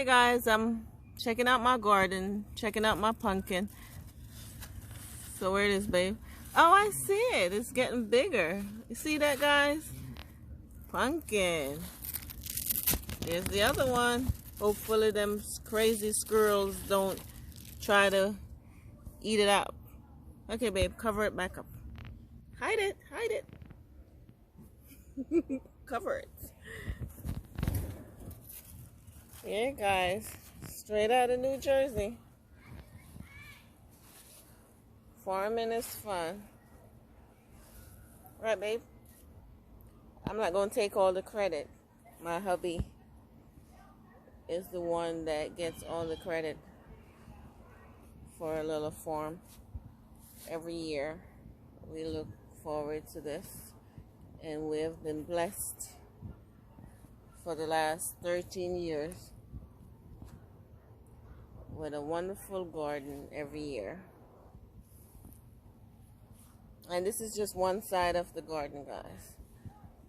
Hey guys, I'm checking out my garden, checking out my pumpkin. So where it is, babe? Oh, I see it. It's getting bigger. You see that, guys? Pumpkin. There's the other one. Hopefully them crazy squirrels don't try to eat it up. Okay, babe, cover it back up. Hide it, hide it. Cover it. Yeah, guys, straight out of New Jersey. Farming is fun. Right, babe? I'm not going to take all the credit. My hubby is the one that gets all the credit for a little farm. Every year, we look forward to this. And we've been blessed for the last 13 years with a wonderful garden every year. And this is just one side of the garden, guys.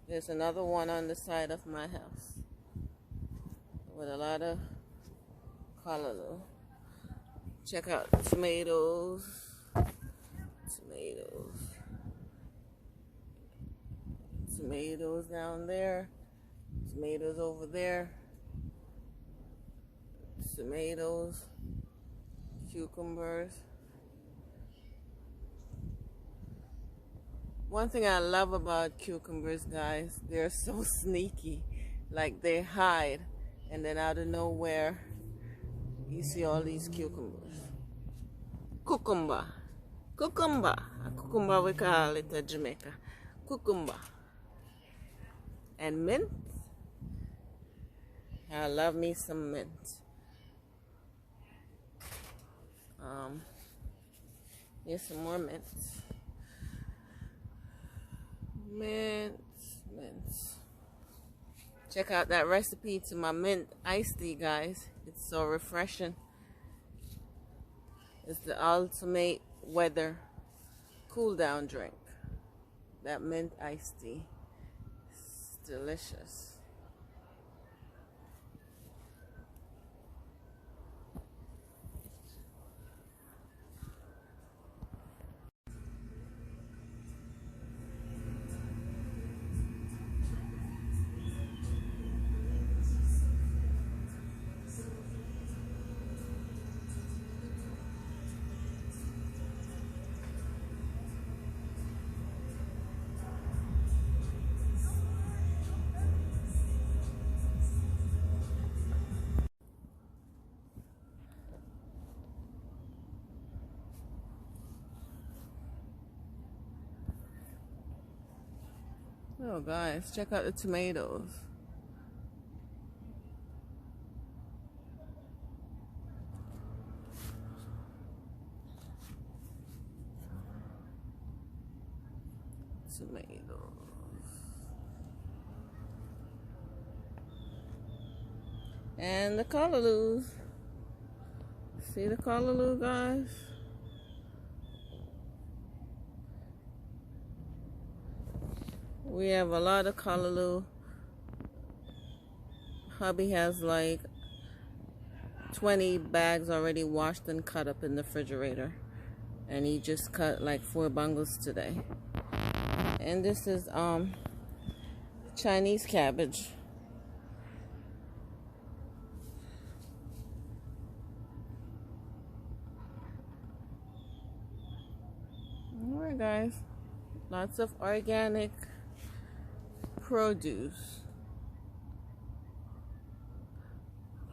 There's another one on the side of my house with a lot of color. Check out tomatoes. Tomatoes down there. Tomatoes over there. Tomatoes. Cucumbers. One thing I love about cucumbers, guys, they're so sneaky. Like they hide, and then out of nowhere, you see all these cucumbers. Cucumber. Cucumber. A cucumber we call it in Jamaica. Cucumber. And mint. I love me some mint. Here's some more mint. Mint. Check out that recipe to my mint iced tea, guys. It's so refreshing. It's the ultimate weather cool down drink. That mint iced tea. It's delicious. Oh, guys, check out the tomatoes. And the callaloo. See the callaloo, guys? We have a lot of callaloo. Hubby has like 20 bags already washed and cut up in the refrigerator. And he just cut like 4 bungles today. And this is Chinese cabbage. Alright, guys. Lots of organic produce.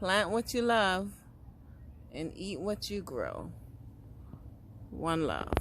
Plant what you love and eat what you grow. One love.